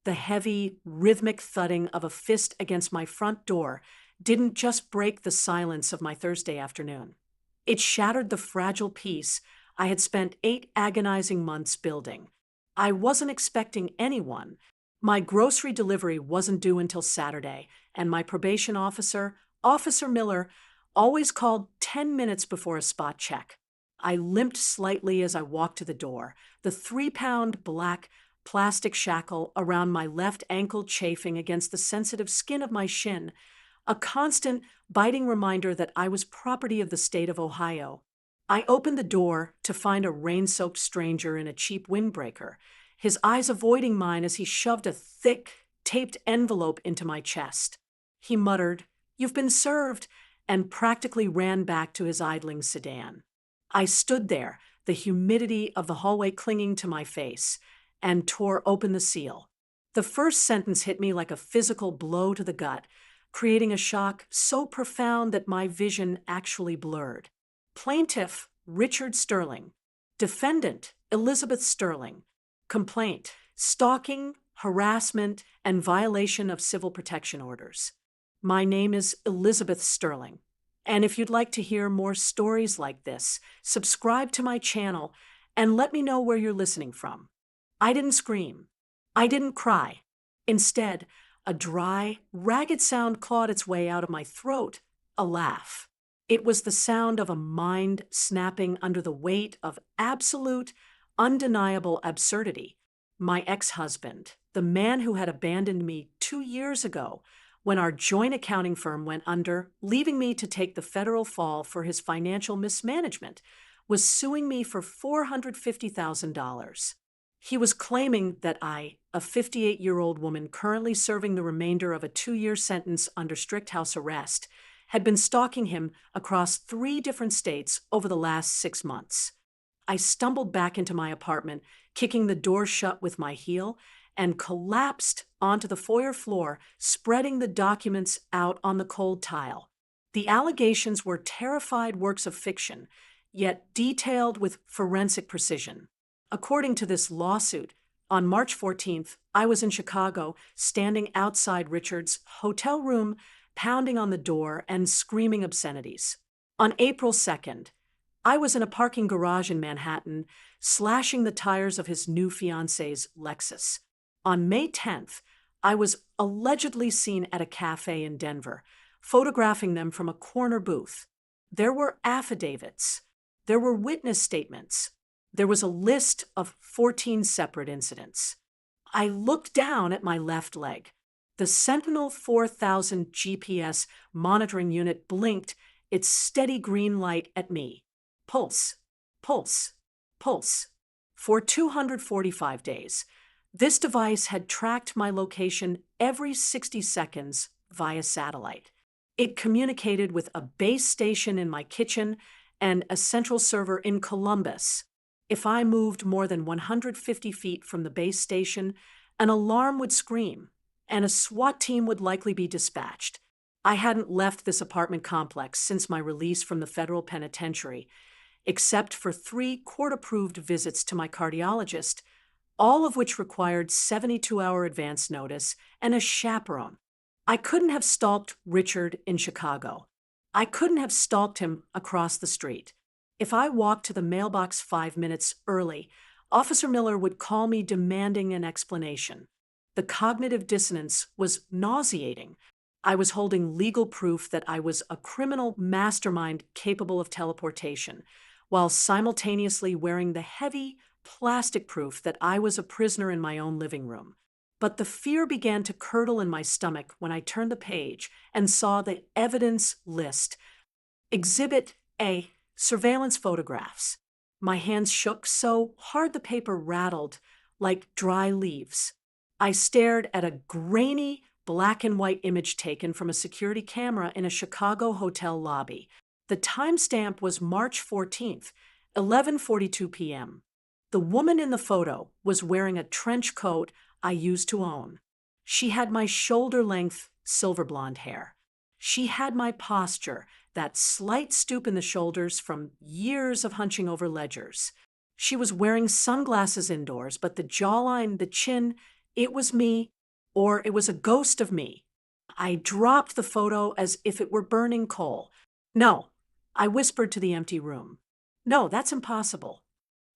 The heavy, rhythmic thudding of a fist against my front door didn't just break the silence of my Thursday afternoon. It shattered the fragile peace I had spent 8 agonizing months building. I wasn't expecting anyone. My grocery delivery wasn't due until Saturday, and my probation officer, Officer Miller, always called 10 minutes before a spot check. I limped slightly as I walked to the door, the 3 pound black plastic shackle around my left ankle chafing against the sensitive skin of my shin, a constant, biting reminder that I was property of the state of Ohio. I opened the door to find a rain soaked stranger in a cheap windbreaker, his eyes avoiding mine as he shoved a thick, taped envelope into my chest. He muttered, "You've been served," and practically ran back to his idling sedan. I stood there, the humidity of the hallway clinging to my face, and tore open the seal. The first sentence hit me like a physical blow to the gut, creating a shock so profound that my vision actually blurred. Plaintiff, Richard Sterling. Defendant, Elizabeth Sterling. Complaint, stalking, harassment, and violation of civil protection orders. My name is Elizabeth Sterling. And if you'd like to hear more stories like this, subscribe to my channel and let me know where you're listening from. I didn't scream. I didn't cry. Instead, a dry, ragged sound clawed its way out of my throat, a laugh. It was the sound of a mind snapping under the weight of absolute, undeniable absurdity. My ex-husband, the man who had abandoned me 2 years ago when our joint accounting firm went under, leaving me to take the federal fall for his financial mismanagement, was suing me for $450,000. He was claiming that I, a 58-year-old woman currently serving the remainder of a 2-year sentence under strict house arrest, had been stalking him across 3 different states over the last 6 months. I stumbled back into my apartment, kicking the door shut with my heel, and collapsed onto the foyer floor, spreading the documents out on the cold tile. The allegations were terrified works of fiction, yet detailed with forensic precision. According to this lawsuit, on March 14th, I was in Chicago, standing outside Richard's hotel room, pounding on the door and screaming obscenities. On April 2nd, I was in a parking garage in Manhattan, slashing the tires of his new fiancée's Lexus. On May 10th, I was allegedly seen at a cafe in Denver, photographing them from a corner booth. There were affidavits. There were witness statements. There was a list of 14 separate incidents. I looked down at my left leg. The Sentinel 4000 GPS monitoring unit blinked its steady green light at me. Pulse, pulse, pulse. For 245 days, this device had tracked my location every 60 seconds via satellite. It communicated with a base station in my kitchen and a central server in Columbus. If I moved more than 150 feet from the base station, an alarm would scream, and a SWAT team would likely be dispatched. I hadn't left this apartment complex since my release from the federal penitentiary, except for 3 court-approved visits to my cardiologist, all of which required 72-hour advance notice and a chaperone. I couldn't have stalked Richard in Chicago. I couldn't have stalked him across the street. If I walked to the mailbox 5 minutes early, Officer Miller would call me demanding an explanation. The cognitive dissonance was nauseating. I was holding legal proof that I was a criminal mastermind capable of teleportation, while simultaneously wearing the heavy plastic proof that I was a prisoner in my own living room. But the fear began to curdle in my stomach when I turned the page and saw the evidence list. Exhibit A. Surveillance photographs. My hands shook so hard the paper rattled like dry leaves. I stared at a grainy black and white image taken from a security camera in a Chicago hotel lobby. The timestamp was March 14th, 11:42 p.m. The woman in the photo was wearing a trench coat I used to own. She had my shoulder-length silver blonde hair. She had my posture, that slight stoop in the shoulders from years of hunching over ledgers. She was wearing sunglasses indoors, but the jawline, the chin, It was me, or it was a ghost of me. I dropped the photo as if it were burning coal. No, I whispered to the empty room. No, that's impossible.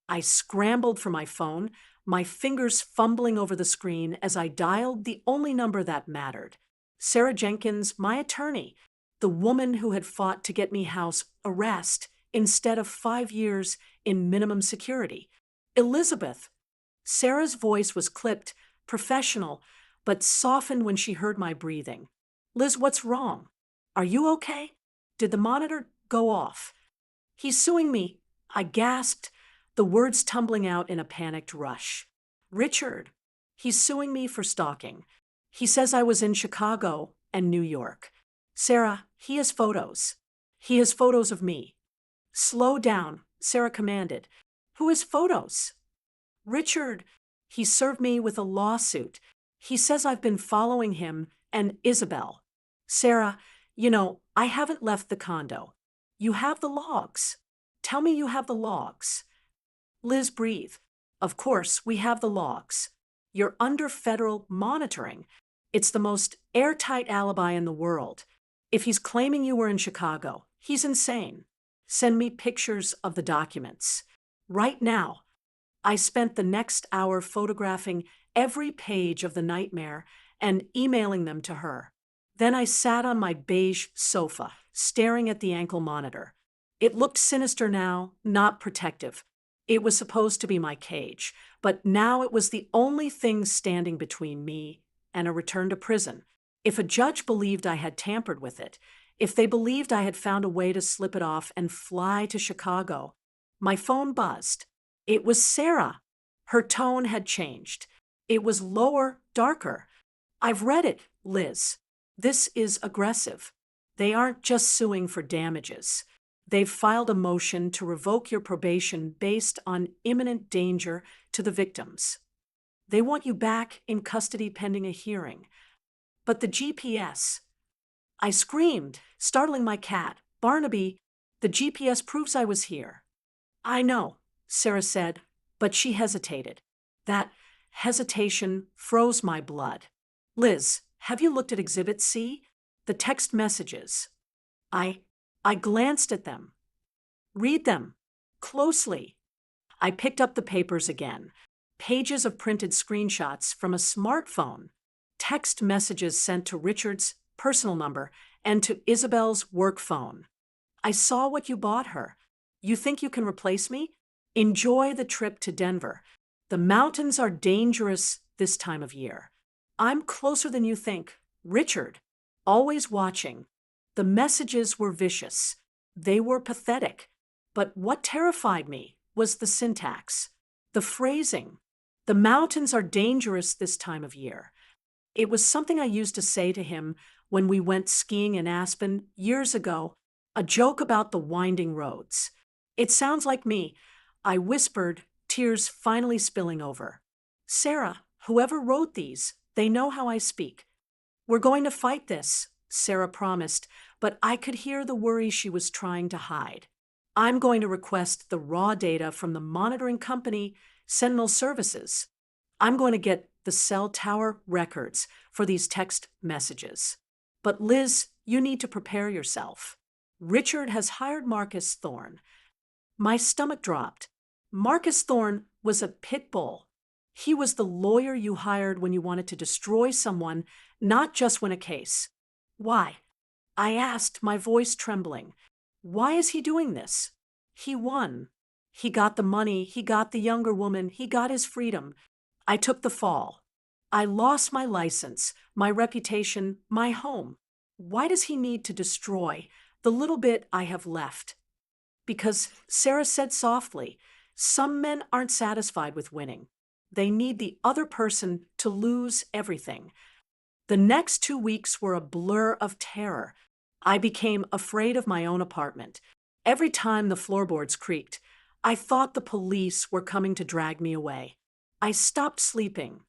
I scrambled for my phone, my fingers fumbling over the screen as I dialed the only number that mattered. Sarah Jenkins, my attorney, the woman who had fought to get me house arrest instead of 5 years in minimum security. Elizabeth. Sarah's voice was clipped, professional, but softened when she heard my breathing. Liz, what's wrong? Are you okay? Did the monitor go off? He's suing me, I gasped, the words tumbling out in a panicked rush. Richard, he's suing me for stalking. He says I was in Chicago and New York. Sarah, he has photos. He has photos of me. Slow down, Sarah commanded. Who has photos? Richard, he served me with a lawsuit. He says I've been following him and Isabel. Sarah, I haven't left the condo. You have the logs. Tell me you have the logs. Liz, breathe. Of course, we have the logs. You're under federal monitoring. It's the most airtight alibi in the world. If he's claiming you were in Chicago, he's insane. Send me pictures of the documents. Right now. I spent the next hour photographing every page of the nightmare and emailing them to her. Then I sat on my beige sofa, staring at the ankle monitor. It looked sinister now, not protective. It was supposed to be my cage, but now it was the only thing standing between me and a return to prison. If a judge believed I had tampered with it, if they believed I had found a way to slip it off and fly to Chicago, my phone buzzed. It was Sarah. Her tone had changed. It was lower, darker. I've read it, Liz. This is aggressive. They aren't just suing for damages. They've filed a motion to revoke your probation based on imminent danger to the victims. They want you back in custody pending a hearing. But the GPS. I screamed, startling my cat. Barnaby, the GPS proves I was here. I know, Sarah said, but she hesitated. That hesitation froze my blood. Liz, have you looked at Exhibit C? The text messages. I glanced at them. Read them. Closely. I picked up the papers again. Pages of printed screenshots from a smartphone. Text messages sent to Richard's personal number and to Isabel's work phone. I saw what you bought her. You think you can replace me? Enjoy the trip to Denver. The mountains are dangerous this time of year. I'm closer than you think. Richard, always watching. The messages were vicious. They were pathetic. But what terrified me was the syntax, the phrasing. The mountains are dangerous this time of year. It was something I used to say to him when we went skiing in Aspen years ago, a joke about the winding roads. It sounds like me, I whispered, tears finally spilling over. Sarah, whoever wrote these, they know how I speak. We're going to fight this, Sarah promised, but I could hear the worry she was trying to hide. I'm going to request the raw data from the monitoring company, Sentinel Services. I'm going to get the cell tower records for these text messages. But Liz, you need to prepare yourself. Richard has hired Marcus Thorne. My stomach dropped. Marcus Thorne was a pit bull. He was the lawyer you hired when you wanted to destroy someone, not just win a case. Why? I asked, my voice trembling. Why is he doing this? He won. He got the money, he got the younger woman, he got his freedom. I took the fall. I lost my license, my reputation, my home. Why does he need to destroy the little bit I have left? Because Sarah said softly, some men aren't satisfied with winning. They need the other person to lose everything. The next 2 weeks were a blur of terror. I became afraid of my own apartment. Every time the floorboards creaked, I thought the police were coming to drag me away. I stopped sleeping.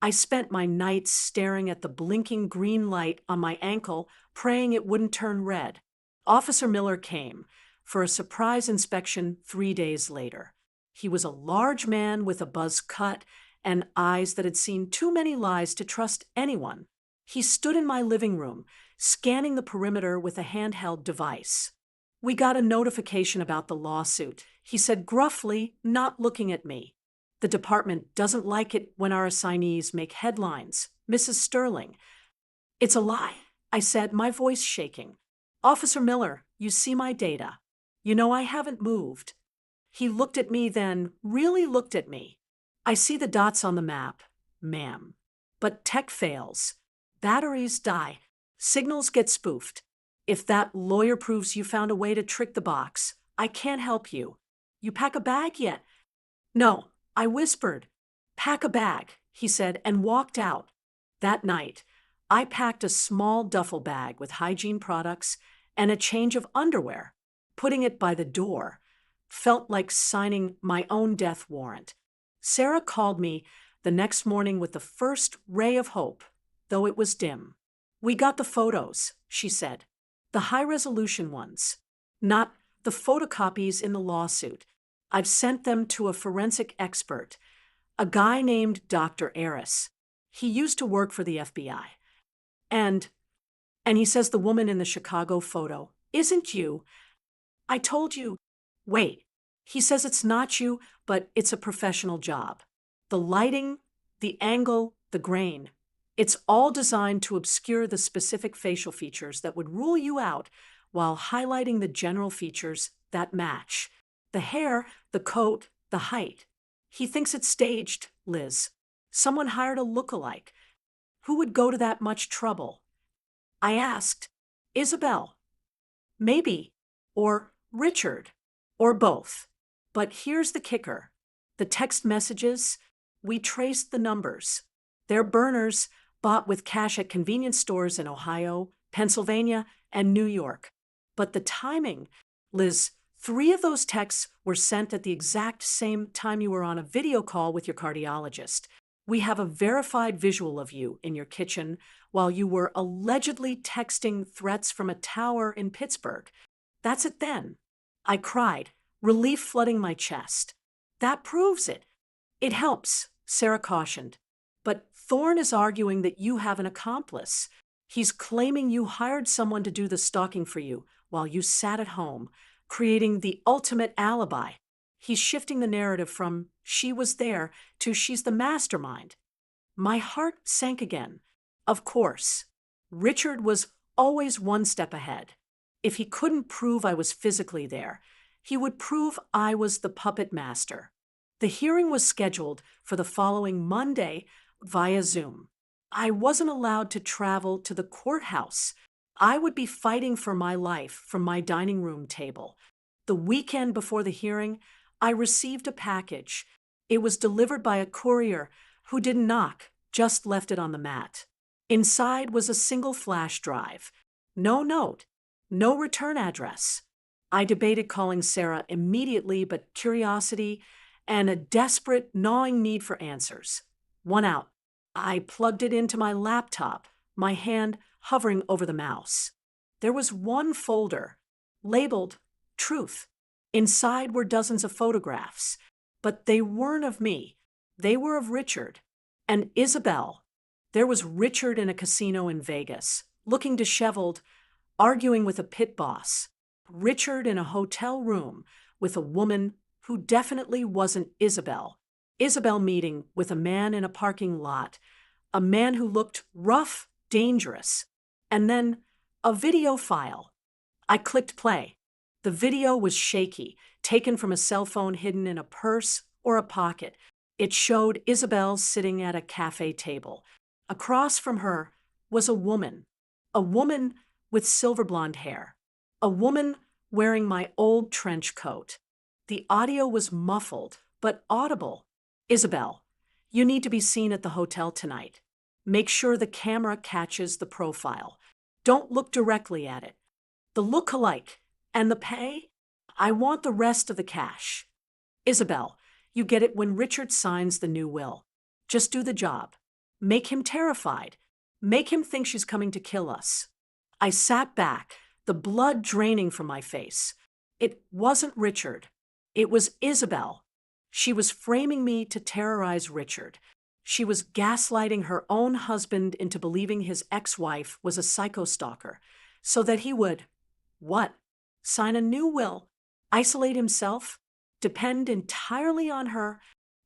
I spent my nights staring at the blinking green light on my ankle, praying it wouldn't turn red. Officer Miller came for a surprise inspection 3 days later. He was a large man with a buzz cut and eyes that had seen too many lies to trust anyone. He stood in my living room, scanning the perimeter with a handheld device. "We got a notification about the lawsuit," he said gruffly, not looking at me. "The department doesn't like it when our assignees make headlines, Mrs. Sterling." "It's a lie," I said, my voice shaking. "Officer Miller, you see my data. You know I haven't moved." He looked at me then, really looked at me. "I see the dots on the map, ma'am. But tech fails. Batteries die. Signals get spoofed. If that lawyer proves you found a way to trick the box, I can't help you. You pack a bag yet?" "No," I whispered. "Pack a bag," he said, and walked out. That night, I packed a small duffel bag with hygiene products and a change of underwear. Putting it by the door felt like signing my own death warrant. Sarah called me the next morning with the first ray of hope, though it was dim. "We got the photos," she said. "The high-resolution ones. Not the photocopies in the lawsuit. I've sent them to a forensic expert, a guy named Dr. Aris. He used to work for the FBI. And he says the woman in the Chicago photo isn't you. I told you." "Wait." "He says it's not you, but it's a professional job. The lighting, the angle, the grain. It's all designed to obscure the specific facial features that would rule you out while highlighting the general features that match. The hair, the coat, the height. He thinks it's staged, Liz. Someone hired a look-alike. Who would go to that much trouble?" I asked, "Isabel. Maybe. Or Richard. Or both. But here's the kicker. The text messages, we traced the numbers. They're burners bought with cash at convenience stores in Ohio, Pennsylvania, and New York. But the timing, Liz, 3 of those texts were sent at the exact same time you were on a video call with your cardiologist. We have a verified visual of you in your kitchen while you were allegedly texting threats from a tower in Pittsburgh. That's it then." I cried, relief flooding my chest. "That proves it." "It helps," Sarah cautioned. "But Thorne is arguing that you have an accomplice. He's claiming you hired someone to do the stalking for you while you sat at home, creating the ultimate alibi. He's shifting the narrative from 'she was there' to 'she's the mastermind.'" My heart sank again. Of course. Richard was always one step ahead. If he couldn't prove I was physically there, he would prove I was the puppet master. The hearing was scheduled for the following Monday via Zoom. I wasn't allowed to travel to the courthouse. I would be fighting for my life from my dining room table. The weekend before the hearing, I received a package. It was delivered by a courier who didn't knock, just left it on the mat. Inside was a single flash drive. No note, no return address. I debated calling Sarah immediately, but curiosity and a desperate, gnawing need for answers won out. I plugged it into my laptop, my hand hovering over the mouse. There was one folder, labeled Truth. Inside were dozens of photographs, but they weren't of me. They were of Richard and Isabel. There was Richard in a casino in Vegas, looking disheveled, arguing with a pit boss. Richard in a hotel room with a woman who definitely wasn't Isabel. Isabel meeting with a man in a parking lot, a man who looked rough, dangerous. And then a video file. I clicked play. The video was shaky, taken from a cell phone hidden in a purse or a pocket. It showed Isabel sitting at a cafe table. Across from her was a woman with silver blonde hair, a woman wearing my old trench coat. The audio was muffled, but audible. "Isabel, you need to be seen at the hotel tonight. Make sure the camera catches the profile. Don't look directly at it. The look-alike and the pay? I want the rest of the cash. Isabel, you get it when Richard signs the new will. Just do the job. Make him terrified. Make him think she's coming to kill us." I sat back, the blood draining from my face. It wasn't Richard. It was Isabel. She was framing me to terrorize Richard, She was gaslighting her own husband into believing his ex-wife was a psychostalker so that he would, what? Sign a new will, isolate himself, depend entirely on her.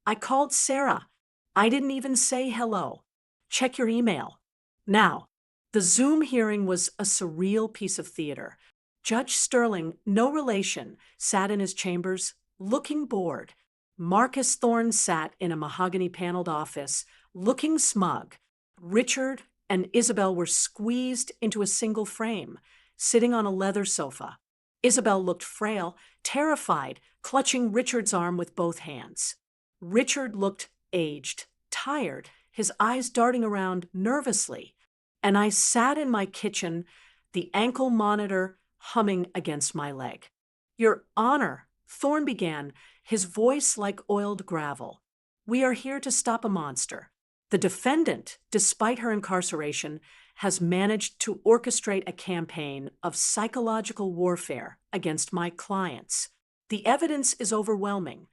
I called Sarah. I didn't even say hello. Check your email. Now, the Zoom hearing was a surreal piece of theater. Judge Sterling, no relation, sat in his chambers, looking bored. Marcus Thorne sat in a mahogany-paneled office, looking smug. Richard and Isabel were squeezed into a single frame, sitting on a leather sofa. Isabel looked frail, terrified, clutching Richard's arm with both hands. Richard looked aged, tired, his eyes darting around nervously. And I sat in my kitchen, the ankle monitor humming against my leg. Your Honor, Thorne began, his voice like oiled gravel. We are here to stop a monster. The defendant, despite her incarceration, has managed to orchestrate a campaign of psychological warfare against my clients. The evidence is overwhelming.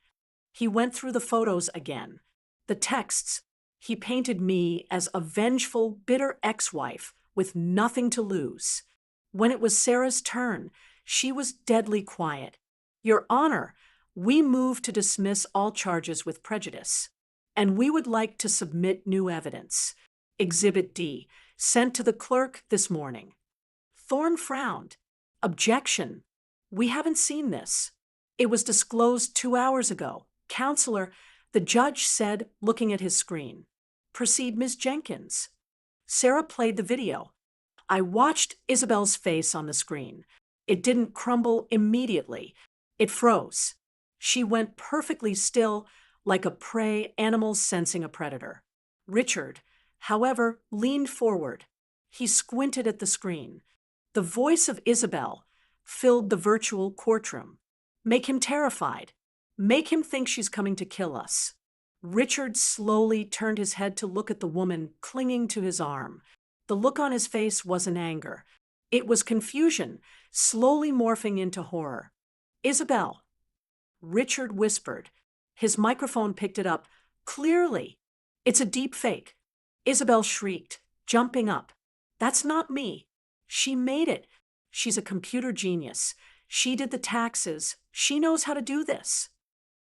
He went through the photos again. The texts. He painted me as a vengeful, bitter ex-wife with nothing to lose. When it was Sarah's turn, she was deadly quiet. Your Honor, we move to dismiss all charges with prejudice, and we would like to submit new evidence. Exhibit D, sent to the clerk this morning. Thorne frowned. Objection. We haven't seen this. It was disclosed 2 hours ago. Counselor, the judge said, looking at his screen. Proceed, Ms. Jenkins. Sarah played the video. I watched Isabel's face on the screen. It didn't crumble immediately. It froze. She went perfectly still, like a prey animal sensing a predator. Richard, however, leaned forward. He squinted at the screen. The voice of Isabel filled the virtual courtroom. Make him terrified. Make him think she's coming to kill us. Richard slowly turned his head to look at the woman clinging to his arm. The look on his face wasn't anger. It was confusion, slowly morphing into horror. Isabel. Richard whispered. His microphone picked it up. Clearly. It's a deep fake. Isabel shrieked, jumping up. That's not me. She made it. She's a computer genius. She did the taxes. She knows how to do this.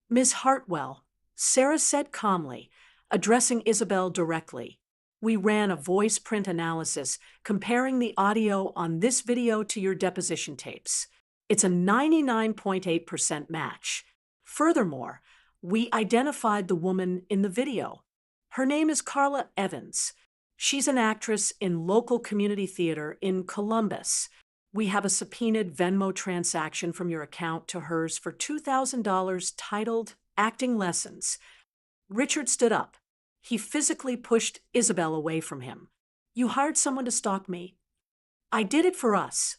Miss Hartwell, Sarah said calmly, addressing Isabel directly. We ran a voice print analysis comparing the audio on this video to your deposition tapes. It's a 99.8% match. Furthermore, we identified the woman in the video. Her name is Carla Evans. She's an actress in local community theater in Columbus. We have a subpoenaed Venmo transaction from your account to hers for $2,000 titled Acting Lessons. Richard stood up. He physically pushed Isabel away from him. You hired someone to stalk me? I did it for us.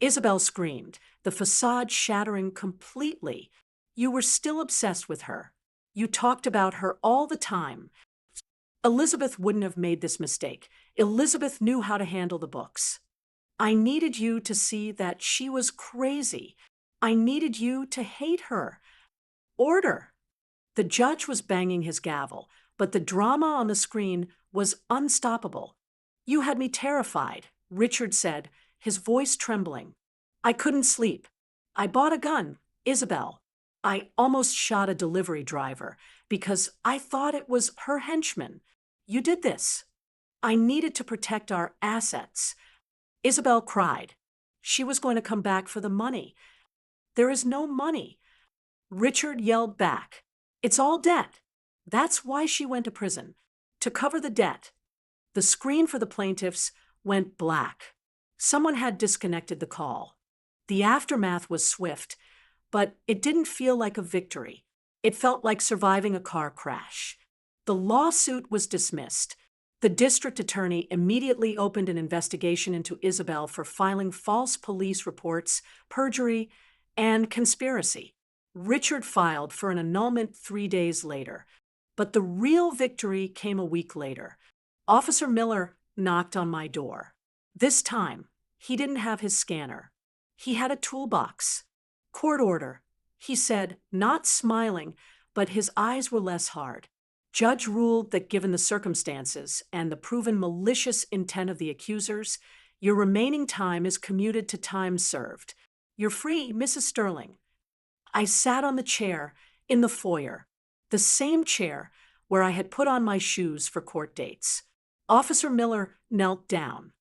Isabel screamed, the facade shattering completely. You were still obsessed with her. You talked about her all the time. Elizabeth wouldn't have made this mistake. Elizabeth knew how to handle the books. I needed you to see that she was crazy. I needed you to hate her. Order. The judge was banging his gavel, but the drama on the screen was unstoppable. You had me terrified, Richard said, his voice trembling. I couldn't sleep. I bought a gun, Isabel. I almost shot a delivery driver because I thought it was her henchman. You did this. I needed to protect our assets. Isabel cried. She was going to come back for the money. There is no money. Richard yelled back. It's all debt. That's why she went to prison, to cover the debt. The screen for the plaintiffs went black. Someone had disconnected the call. The aftermath was swift, but it didn't feel like a victory. It felt like surviving a car crash. The lawsuit was dismissed. The district attorney immediately opened an investigation into Isabel for filing false police reports, perjury, and conspiracy. Richard filed for an annulment 3 days later. But the real victory came a week later. Officer Miller knocked on my door. This time, he didn't have his scanner. He had a toolbox. Court order, he said, not smiling, but his eyes were less hard. Judge ruled that given the circumstances and the proven malicious intent of the accusers, your remaining time is commuted to time served. You're free, Mrs. Sterling. I sat on the chair in the foyer, the same chair where I had put on my shoes for court dates. Officer Miller knelt down.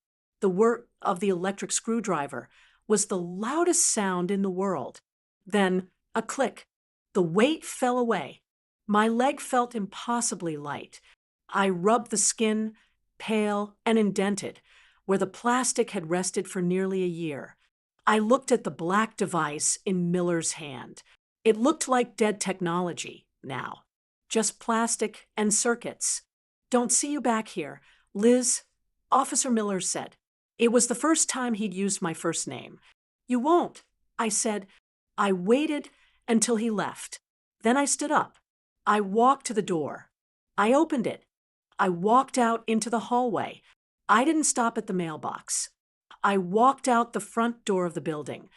The whir of the electric screwdriver was the loudest sound in the world. Then, a click. The weight fell away. My leg felt impossibly light. I rubbed the skin, pale and indented, where the plastic had rested for nearly a year. I looked at the black device in Miller's hand. It looked like dead technology now. Just plastic and circuits. Don't see you back here, Liz, Officer Miller said. It was the first time he'd used my first name. You won't, I said. I waited until he left. Then I stood up. I walked to the door. I opened it. I walked out into the hallway. I didn't stop at the mailbox. I walked out the front door of the building.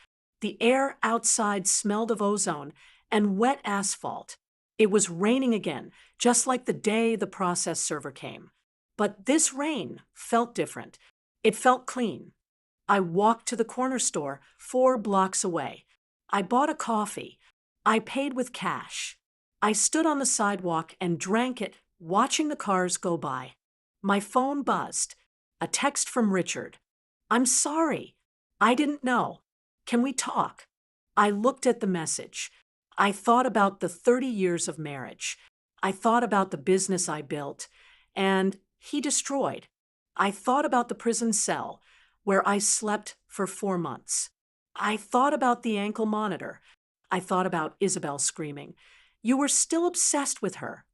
The air outside smelled of ozone and wet asphalt. It was raining again, just like the day the process server came. But this rain felt different. It felt clean. I walked to the corner store 4 blocks away. I bought a coffee. I paid with cash. I stood on the sidewalk and drank it, watching the cars go by. My phone buzzed. A text from Richard. I'm sorry. I didn't know. Can we talk? I looked at the message. I thought about the 30 years of marriage. I thought about the business I built, and he destroyed. I thought about the prison cell, where I slept for 4 months. I thought about the ankle monitor. I thought about Isabel screaming. You were still obsessed with her.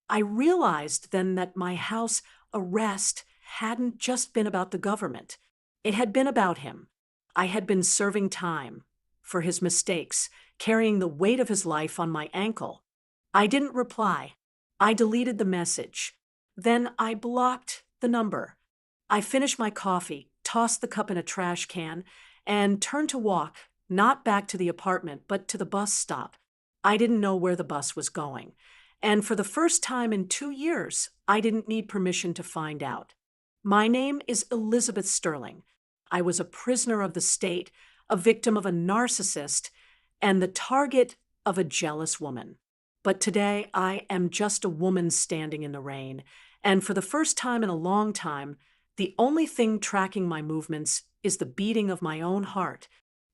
I realized then that my house arrest hadn't just been about the government. It had been about him. I had been serving time for his mistakes, carrying the weight of his life on my ankle. I didn't reply. I deleted the message. Then I blocked the number. I finished my coffee, tossed the cup in a trash can, and turned to walk, not back to the apartment, but to the bus stop. I didn't know where the bus was going. And for the first time in 2 years, I didn't need permission to find out. My name is Elizabeth Sterling. I was a prisoner of the state, a victim of a narcissist, and the target of a jealous woman. But today, I am just a woman standing in the rain, and for the first time in a long time, the only thing tracking my movements is the beating of my own heart.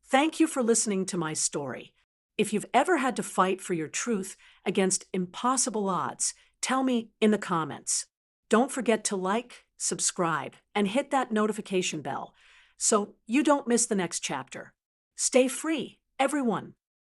Thank you for listening to my story. If you've ever had to fight for your truth against impossible odds, tell me in the comments. Don't forget to like, subscribe, and hit that notification bell so you don't miss the next chapter. Stay free, everyone.